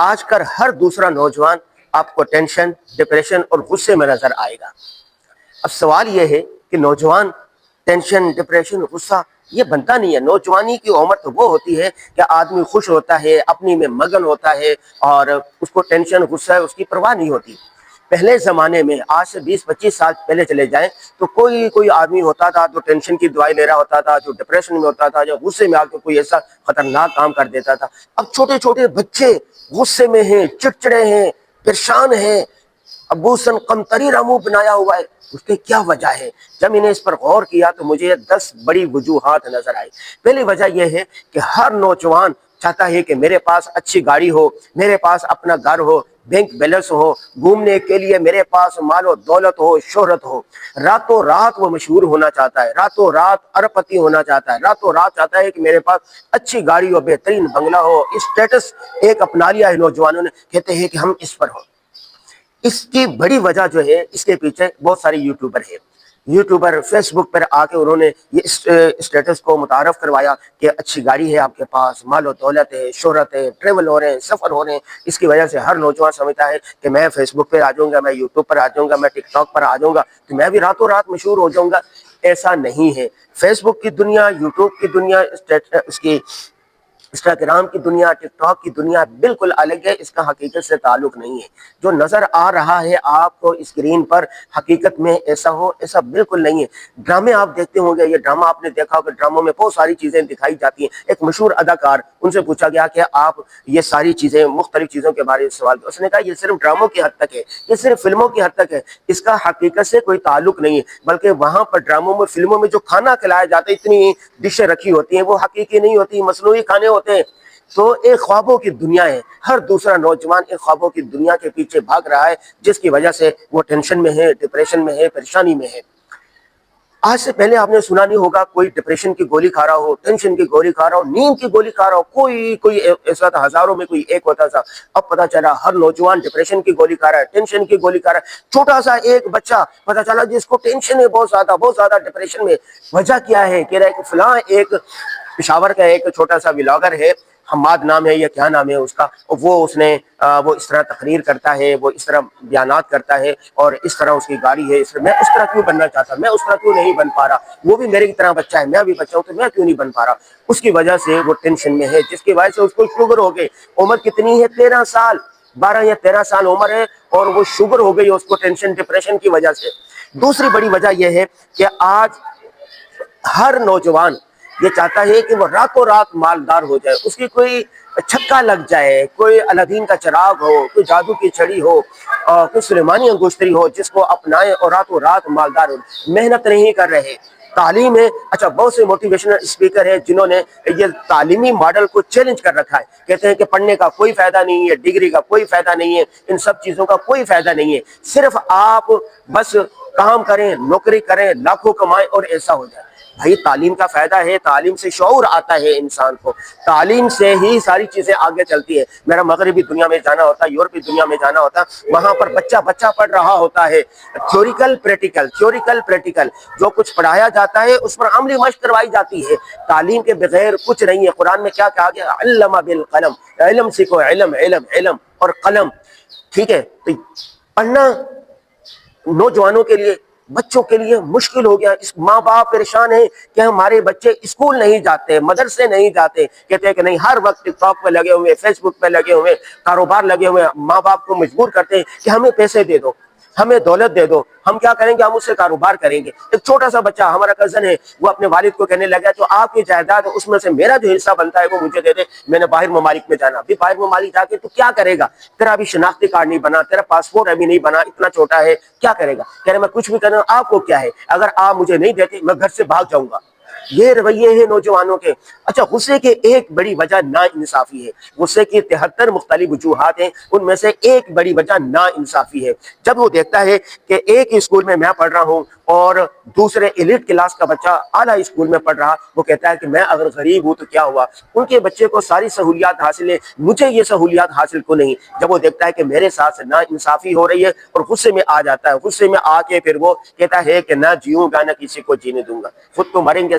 آج کل ہر دوسرا نوجوان آپ کو ٹینشن، ڈپریشن اور غصے میں نظر آئے گا۔ اب سوال یہ ہے کہ نوجوان ٹینشن، ڈپریشن، غصہ یہ بنتا نہیں ہے۔ نوجوانی کی عمر تو وہ ہوتی ہے کہ آدمی خوش ہوتا ہے، اپنی میں مگن ہوتا ہے اور اس کو ٹینشن، غصہ اس کی پرواہ نہیں ہوتی۔ پہلے زمانے میں آج سے 20-25 سال پہلے چلے جائیں تو کوئی آدمی ہوتا تھا جو ٹینشن کی دوائی لے رہا ہوتا تھا، جو ڈپریشن میں ہوتا تھا، جو غصے میں آ کے کوئی ایسا خطرناک کام کر دیتا تھا۔ اب چھوٹے چھوٹے بچے غصے میں ہیں، چڑچڑے ہیں، پریشان ہیں، ابو سن قمطری منہ بنایا ہوا ہے۔ اس کی کیا وجہ ہے؟ جب میں نے اس پر غور کیا تو مجھے 10 بڑی وجوہات نظر آئی۔ پہلی وجہ یہ ہے کہ ہر نوجوان چاہتا ہے کہ میرے پاس اچھی گاڑی ہو، میرے پاس اپنا گھر ہو، بینک بیلنس ہو، گھومنے کے لیے میرے پاس مال و دولت ہو، شہرت ہو۔ راتوں رات وہ مشہور ہونا چاہتا ہے، راتوں رات اربپتی ہونا چاہتا ہے، راتوں رات چاہتا ہے کہ میرے پاس اچھی گاڑی ہو، بہترین بنگلہ ہو۔ اسٹیٹس ایک اپنا لیا ہے نوجوانوں نے، کہتے ہیں کہ ہم اس پر ہوں۔ اس کی بڑی وجہ جو ہے، اس کے پیچھے بہت سارے یوٹیوبر ہیں۔ یوٹیوبر فیس بک پر آ کے انہوں نے یہ اسٹیٹس کو متعارف کروایا کہ اچھی گاڑی ہے آپ کے پاس، مال و دولت ہے، شہرت ہے، ٹریول ہو رہے ہیں، سفر ہو رہے ہیں۔ اس کی وجہ سے ہر نوجوان سمجھتا ہے کہ میں فیس بک پہ آ جاؤں گا، میں یوٹیوب پر آ جاؤں گا، میں ٹک ٹاک پر آ جاؤں گا تو میں بھی راتوں رات مشہور ہو جاؤں گا۔ ایسا نہیں ہے۔ فیس بک کی دنیا، یوٹیوب کی دنیا، اس کی انسٹاگرام کی دنیا، ٹک ٹاک کی دنیا بالکل الگ ہے۔ اس کا حقیقت سے تعلق نہیں ہے۔ جو نظر آ رہا ہے آپ کو اسکرین پر، حقیقت میں ایسا ہو، ایسا بالکل نہیں ہے۔ ڈرامے آپ دیکھتے ہوں گے، یہ ڈرامہ آپ نے دیکھا ہوگا، ڈراموں میں بہت ساری چیزیں دکھائی جاتی ہیں۔ ایک مشہور اداکار، ان سے پوچھا گیا کہ آپ یہ ساری چیزیں، مختلف چیزوں کے بارے میں سوال کیا، اس نے کہا یہ صرف ڈراموں کی حد تک ہے، یہ صرف فلموں کی حد تک ہے، اس کا حقیقت سے کوئی تعلق نہیں ہے۔ بلکہ وہاں پر ڈراموں میں، فلموں میں جو کھانا کھلایا جاتا ہے، اتنی ڈشیں رکھی ہوتی ہیں، وہ حقیقی نہیں ہوتی، مصنوعی کھانے ہوتے ہیں۔ تو ایک خوابوں کی دنیا ہے۔ ہر دوسرا نوجوان ایک خوابوں کی دنیا کے پیچھے بھاگ رہا ہے، جس کی وجہ سے وہ ٹینشن میں ہے، ڈپریشن میں ہے، پریشانی میں ہے۔ آج سے پہلے آپ نے سنا نہیں ہوگا کوئی ڈپریشن کی گولی کھا رہا ہو، ٹینشن کی گولی کھا رہا ہو، نیند کی گولی کھا رہا ہو، کوئی ایسا تھا، ہزاروں میں کوئی ایک ہوتا تھا۔ اب پتا چلا ہر نوجوان ڈپریشن کی گولی کھا رہا ہے، ٹینشن کی گولی کھا رہا ہے۔ چھوٹا سا ایک بچہ پتا چلا جس کو ٹینشن ہے، بہت زیادہ ڈپریشن میں۔ وجہ کیا ہے؟ کہہ رہا ہے کہ فلاں ایک پشاور کا ایک چھوٹا سا ولاگر ہے، حماد نام ہے یا کیا نام ہے اس کا، وہ اس طرح تقریر کرتا ہے، وہ اس طرح بیانات کرتا ہے، اور اس طرح اس کی گاڑی ہے، میں اس طرح کیوں بننا چاہتا، میں اس طرح کیوں نہیں بن پا رہا، وہ بھی میری طرح بچہ ہے، میں بھی بچہ ہوں تو میں کیوں نہیں بن پا رہا۔ اس کی وجہ سے وہ ٹینشن میں ہے، جس کی وجہ سے اس کو شوگر ہو گئی۔ عمر کتنی ہے؟ 13 سال، 12 یا 13 سال عمر ہے، اور وہ شوگر ہو گئی اس کو ٹینشن، ڈپریشن کی وجہ سے۔ دوسری بڑی وجہ یہ ہے کہ آج ہر نوجوان یہ چاہتا ہے کہ وہ راتوں رات مالدار ہو جائے، اس کی کوئی چھکا لگ جائے، کوئی الادین کا چراغ ہو، کوئی جادو کی چھڑی ہو، کوئی سلیمانی انگوشتری ہو جس کو اپنائے اور راتوں رات مالدار ہو۔ محنت نہیں کر رہے۔ تعلیم ہے، اچھا بہت سے موٹیویشنل اسپیکر ہیں جنہوں نے یہ تعلیمی ماڈل کو چیلنج کر رکھا ہے، کہتے ہیں کہ پڑھنے کا کوئی فائدہ نہیں ہے، ڈگری کا کوئی فائدہ نہیں ہے، ان سب چیزوں کا کوئی فائدہ نہیں ہے، صرف آپ بس کام کریں، نوکری کریں، لاکھوں کمائیں اور ایسا ہو جائے۔ بھائی تعلیم کا فائدہ ہے، تعلیم سے شعور آتا ہے انسان کو، تعلیم سے ہی ساری چیزیں آگے چلتی ہے۔ میرا مغربی دنیا میں جانا ہوتا ہے، یورپی دنیا میں جانا ہوتا ہے، وہاں پر بچہ پڑھ رہا ہوتا ہے، تھیوریکل پریکٹیکل، جو کچھ پڑھایا جاتا ہے اس پر عملی مشق کروائی جاتی ہے۔ تعلیم کے بغیر کچھ نہیں ہے۔ قرآن میں کیا کہا گیا؟ علم بالقلم، علم سیکھو، علم اور قلم۔ ٹھیک ہے، تو پڑھنا نوجوانوں کے لیے، بچوں کے لیے مشکل ہو گیا۔ اس ماں باپ پریشان ہیں کہ ہمارے بچے اسکول نہیں جاتے، مدرسے نہیں جاتے، کہتے ہیں کہ نہیں، ہر وقت ٹک ٹاک پہ لگے ہوئے، فیس بک پہ لگے ہوئے، کاروبار لگے ہوئے۔ ماں باپ کو مجبور کرتے ہیں کہ ہمیں پیسے دے دو، ہمیں دولت دے دو، ہم کیا کریں گے؟ ہم اس سے کاروبار کریں گے۔ ایک چھوٹا سا بچہ، ہمارا کزن ہے، وہ اپنے والد کو کہنے لگا تو آپ کی جائیداد ہے، اس میں سے میرا جو حصہ بنتا ہے وہ مجھے دے دے، میں نے باہر ممالک میں جانا۔ ابھی باہر ممالک جا کے تو کیا کرے گا؟ تیرا ابھی شناختی کارڈ نہیں بنا، تیرا پاسپورٹ ابھی نہیں بنا، اتنا چھوٹا ہے، کیا کرے گا؟ کہہ رہے میں کچھ بھی کروں، آپ کو کیا ہے؟ اگر آپ مجھے نہیں دیتے میں گھر سے بھاگ جاؤں گا۔ یہ رویے ہیں نوجوانوں کے۔ اچھا، غصے کے ایک بڑی وجہ نا انصافی ہے۔ غصے کی 73 مختلف وجوہات ہیں، ان میں سے ایک بڑی وجہ نا انصافی ہے۔ جب وہ دیکھتا ہے کہ ایک اسکول میں پڑھ رہا ہوں اور دوسرے ایلیٹ کلاس کا بچہ اعلیٰ اسکول میں پڑھ رہا، وہ کہتا ہے کہ میں اگر غریب ہوں تو کیا ہوا، ان کے بچے کو ساری سہولیات حاصل ہے، مجھے یہ سہولیات حاصل کو نہیں۔ جب وہ دیکھتا ہے کہ میرے ساتھ نا انصافی ہو رہی ہے اور غصے میں آ جاتا ہے، غصے میں آ کے پھر وہ کہتا ہے کہ نہ جیوں گا نہ کسی کو جینے دوں گا، خود تو مریں گے